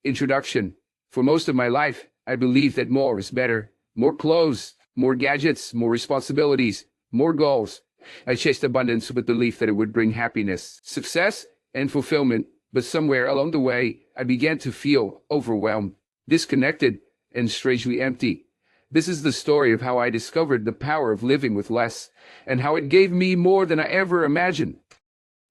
Introduction. For most of my life, I believed that more is better. More clothes, more gadgets, more responsibilities, more goals. I chased abundance with the belief that it would bring happiness, success, and fulfillment. But somewhere along the way, I began to feel overwhelmed, disconnected, and strangely empty. This is the story of how I discovered the power of living with less, and how it gave me more than I ever imagined.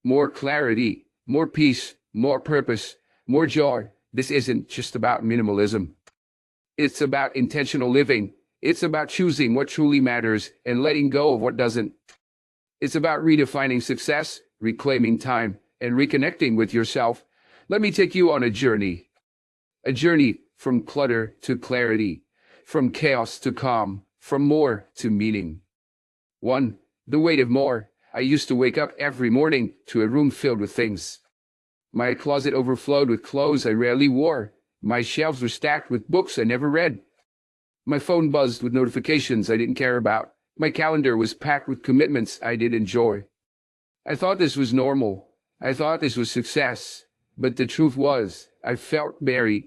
More clarity, more peace, more purpose, more joy. This isn't just about minimalism. It's about intentional living. It's about choosing what truly matters and letting go of what doesn't. It's about redefining success, reclaiming time, and reconnecting with yourself. Let me take you on a journey. A journey from clutter to clarity, from chaos to calm, from more to meaning. 1. The weight of more. I used to wake up every morning to a room filled with things. My closet overflowed with clothes I rarely wore. My shelves were stacked with books I never read. My phone buzzed with notifications I didn't care about. My calendar was packed with commitments I did enjoy. I thought this was normal. I thought this was success. But the truth was, I felt buried.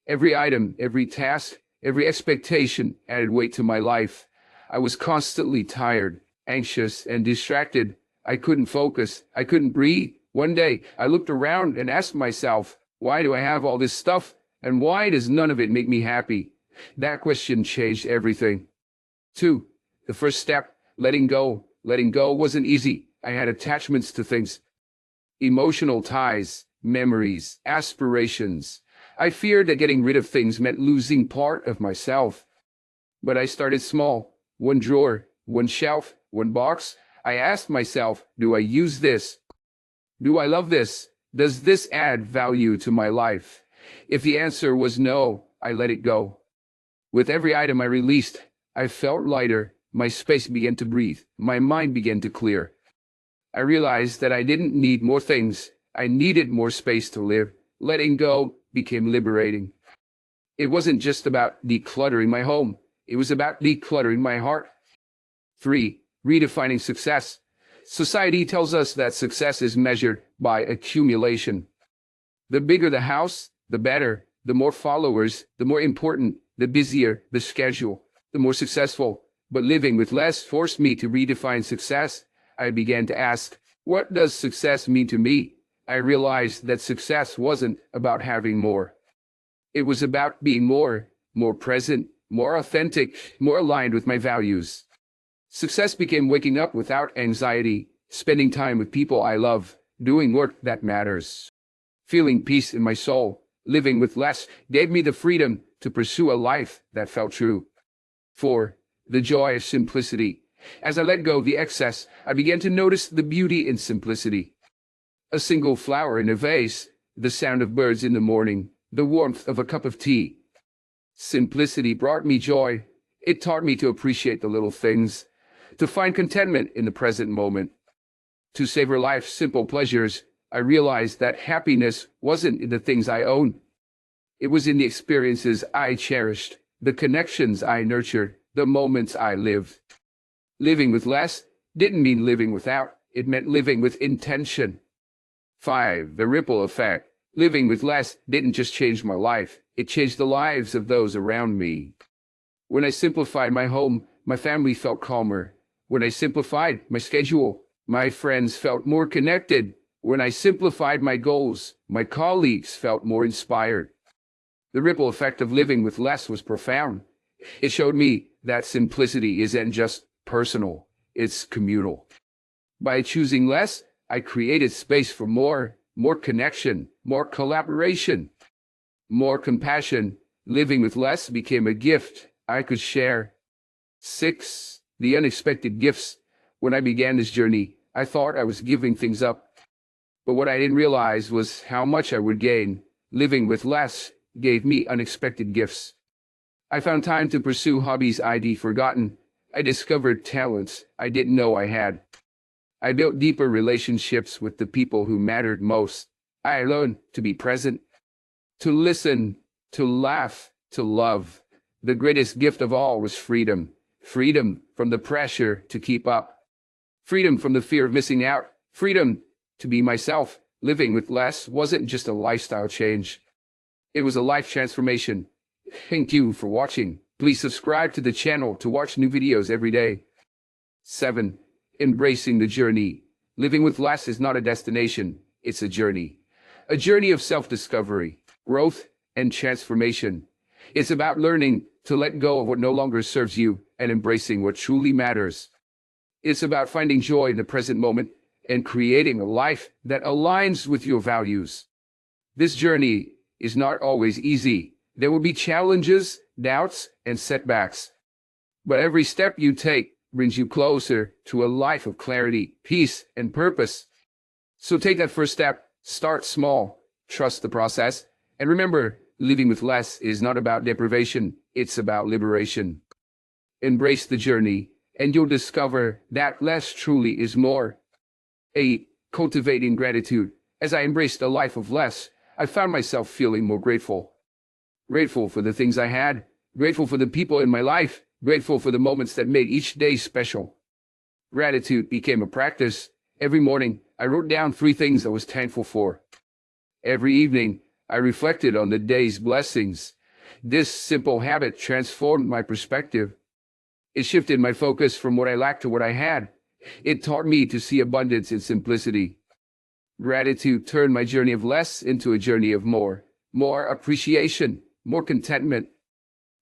Every item, every task, every expectation added weight to my life. I was constantly tired, anxious, and distracted. I couldn't focus. I couldn't breathe. One day, I looked around and asked myself, why do I have all this stuff? And why does none of it make me happy? That question changed everything. 2. The first step, letting go. Letting go wasn't easy. I had attachments to things. Emotional ties, memories, aspirations. I feared that getting rid of things meant losing part of myself. But I started small. One drawer, one shelf, one box. I asked myself, do I use this? Do I love this? Does this add value to my life? If the answer was no, I let it go. With every item I released, I felt lighter. My space began to breathe. My mind began to clear. I realized that I didn't need more things. I needed more space to live. Letting go became liberating. It wasn't just about decluttering my home. It was about decluttering my heart. 3. Redefining success. Society tells us that success is measured by accumulation. The bigger the house, the better. The more followers, the more important. The busier the schedule, the more successful. But living with less forced me to redefine success. I began to ask, what does success mean to me? I realized that success wasn't about having more. It was about being more present, more authentic, more aligned with my values. Success became waking up without anxiety, spending time with people I love, doing work that matters. Feeling peace in my soul, living with less, gave me the freedom to pursue a life that felt true. 4. The joy of simplicity. As I let go of the excess, I began to notice the beauty in simplicity. A single flower in a vase, the sound of birds in the morning, the warmth of a cup of tea. Simplicity brought me joy. It taught me to appreciate the little things, to find contentment in the present moment. To savor life's simple pleasures, I realized that happiness wasn't in the things I owned. It was in the experiences I cherished, the connections I nurtured, the moments I lived. Living with less didn't mean living without. It meant living with intention. 5. The ripple effect. Living with less didn't just change my life. It changed the lives of those around me. When I simplified my home, my family felt calmer. When I simplified my schedule, my friends felt more connected. When I simplified my goals, my colleagues felt more inspired. The ripple effect of living with less was profound. It showed me that simplicity isn't just personal, it's communal. By choosing less, I created space for more connection, more collaboration, more compassion. Living with less became a gift I could share. 6. The unexpected gifts. When I began this journey, I thought I was giving things up. But what I didn't realize was how much I would gain. Living with less gave me unexpected gifts. I found time to pursue hobbies I'd forgotten. I discovered talents I didn't know I had. I built deeper relationships with the people who mattered most. I learned to be present, to listen, to laugh, to love. The greatest gift of all was freedom. Freedom from the pressure to keep up. Freedom from the fear of missing out. Freedom to be myself. Living with less wasn't just a lifestyle change. It was a life transformation. Thank you for watching. Please subscribe to the channel to watch new videos every day. 7. Embracing the journey. Living with less is not a destination, it's a journey. A journey of self-discovery, growth, and transformation. It's about learning to let go of what no longer serves you and embracing what truly matters. It's about finding joy in the present moment and creating a life that aligns with your values. This journey is not always easy. There will be challenges, doubts, and setbacks. But every step you take brings you closer to a life of clarity, peace, and purpose. So take that first step, start small, trust the process, and remember, living with less is not about deprivation, it's about liberation. Embrace the journey, and you'll discover that less truly is more. 8. Cultivating gratitude. As I embraced a life of less, I found myself feeling more grateful. Grateful for the things I had, grateful for the people in my life, grateful for the moments that made each day special. Gratitude became a practice. Every morning, I wrote down 3 things I was thankful for. Every evening, I reflected on the day's blessings. This simple habit transformed my perspective. It shifted my focus from what I lacked to what I had. It taught me to see abundance in simplicity. Gratitude turned my journey of less into a journey of more appreciation, more contentment,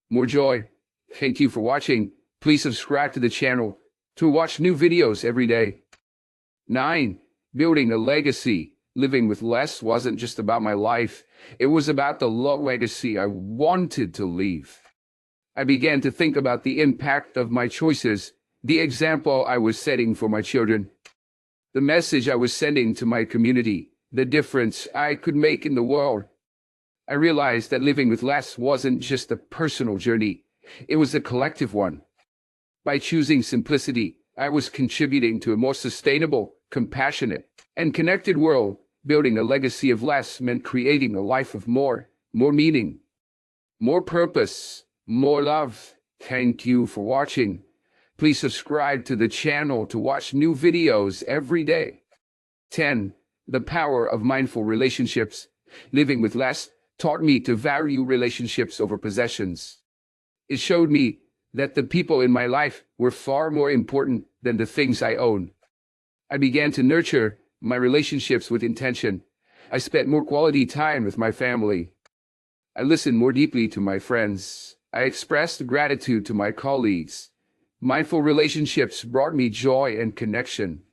more joy. Thank you for watching. Please subscribe to the channel to watch new videos every day. 9. Building a legacy. Living with less wasn't just about my life. It was about the legacy I wanted to leave. I began to think about the impact of my choices, the example I was setting for my children, the message I was sending to my community, the difference I could make in the world. I realized that living with less wasn't just a personal journey. It was a collective one. By choosing simplicity, I was contributing to a more sustainable, compassionate, and connected world. Building a legacy of less meant creating a life of more meaning, more purpose, more love. Thank you for watching. Please subscribe to the channel to watch new videos every day. 10. The power of mindful relationships. Living with less taught me to value relationships over possessions. It showed me that the people in my life were far more important than the things I owned. I began to nurture my relationships with intention. I spent more quality time with my family. I listened more deeply to my friends. I expressed gratitude to my colleagues. Mindful relationships brought me joy and connection.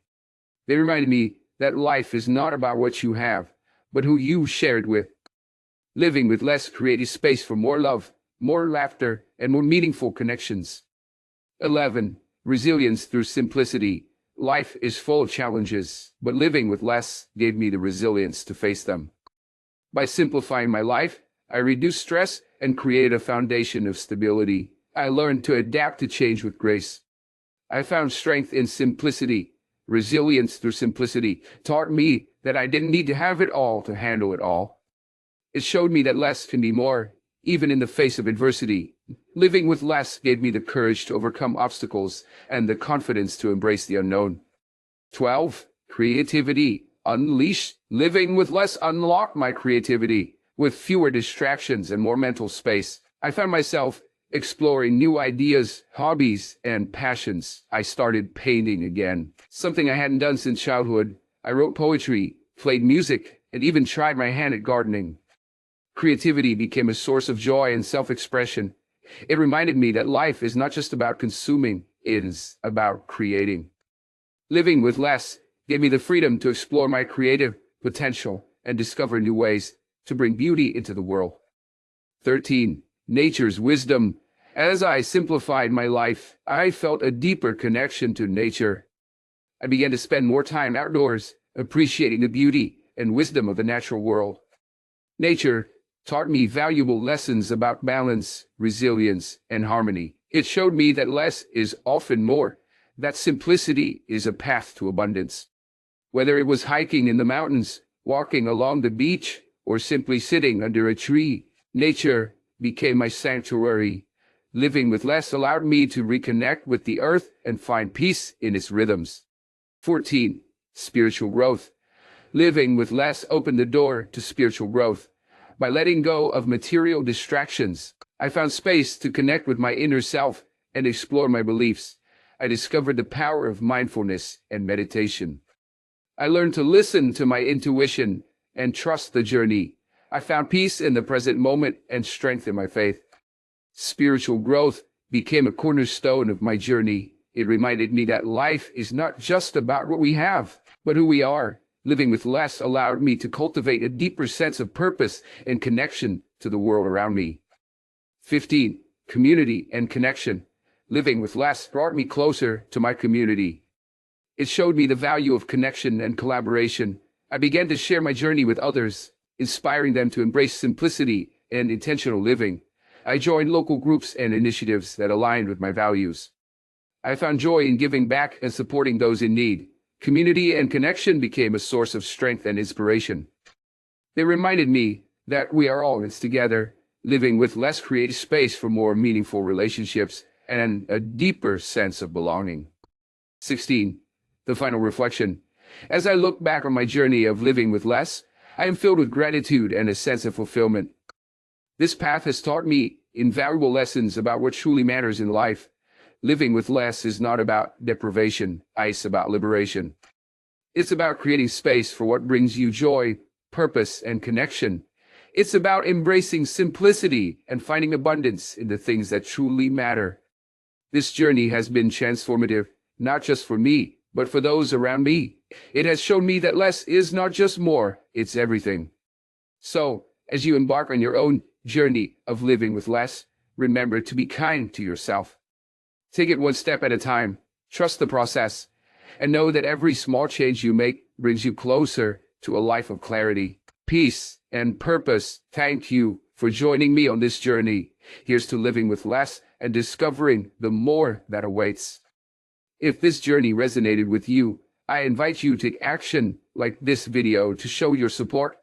They reminded me that life is not about what you have, but who you share it with. Living with less created space for more love, more laughter, and more meaningful connections. 11. Resilience through simplicity. Life is full of challenges, but living with less gave me the resilience to face them. By simplifying my life, I reduced stress and created a foundation of stability. I learned to adapt to change with grace. I found strength in simplicity. Resilience through simplicity taught me that I didn't need to have it all to handle it all. It showed me that less can be more, even in the face of adversity. Living with less gave me the courage to overcome obstacles and the confidence to embrace the unknown. 12. Creativity unleashed. Living with less unlocked my creativity. With fewer distractions and more mental space, I found myself exploring new ideas, hobbies, and passions. I started painting again, something I hadn't done since childhood. I wrote poetry, played music, and even tried my hand at gardening. Creativity became a source of joy and self-expression. It reminded me that life is not just about consuming, it is about creating. Living with less gave me the freedom to explore my creative potential and discover new ways to bring beauty into the world. 13. Nature's wisdom. As I simplified my life, I felt a deeper connection to nature. I began to spend more time outdoors, appreciating the beauty and wisdom of the natural world. Nature taught me valuable lessons about balance, resilience, and harmony. It showed me that less is often more, that simplicity is a path to abundance. Whether it was hiking in the mountains, walking along the beach, or simply sitting under a tree, nature became my sanctuary. Living with less allowed me to reconnect with the earth and find peace in its rhythms. 14. Spiritual growth. Living with less opened the door to spiritual growth. By letting go of material distractions, I found space to connect with my inner self and explore my beliefs. I discovered the power of mindfulness and meditation. I learned to listen to my intuition and trust the journey. I found peace in the present moment and strength in my faith. Spiritual growth became a cornerstone of my journey. It reminded me that life is not just about what we have, but who we are. Living with less allowed me to cultivate a deeper sense of purpose and connection to the world around me. 15. Community and connection. Living with less brought me closer to my community. It showed me the value of connection and collaboration. I began to share my journey with others, inspiring them to embrace simplicity and intentional living. I joined local groups and initiatives that aligned with my values. I found joy in giving back and supporting those in need. Community and connection became a source of strength and inspiration. They reminded me that we are all in this together. Living with less creates space for more meaningful relationships and a deeper sense of belonging. 16. The final reflection. As I look back on my journey of living with less, I am filled with gratitude and a sense of fulfillment. This path has taught me invaluable lessons about what truly matters in life. Living with less is not about deprivation, it's about liberation. It's about creating space for what brings you joy, purpose, and connection. It's about embracing simplicity and finding abundance in the things that truly matter. This journey has been transformative, not just for me, but for those around me. It has shown me that less is not just more, it's everything. So, as you embark on your own journey of living with less, remember to be kind to yourself. Take it one step at a time, trust the process, and know that every small change you make brings you closer to a life of clarity, peace, and purpose. Thank you for joining me on this journey. Here's to living with less and discovering the more that awaits. If this journey resonated with you, I invite you to take action like this video to show your support.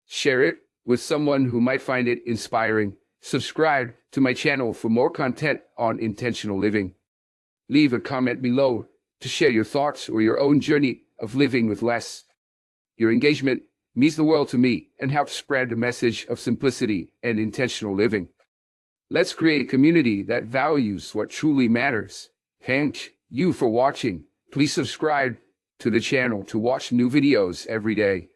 Share it with someone who might find it inspiring. Subscribe to my channel for more content on intentional living. Leave a comment below to share your thoughts or your own journey of living with less. Your engagement means the world to me and helps spread the message of simplicity and intentional living. Let's create a community that values what truly matters. Thank you for watching. Please subscribe to the channel to watch new videos every day.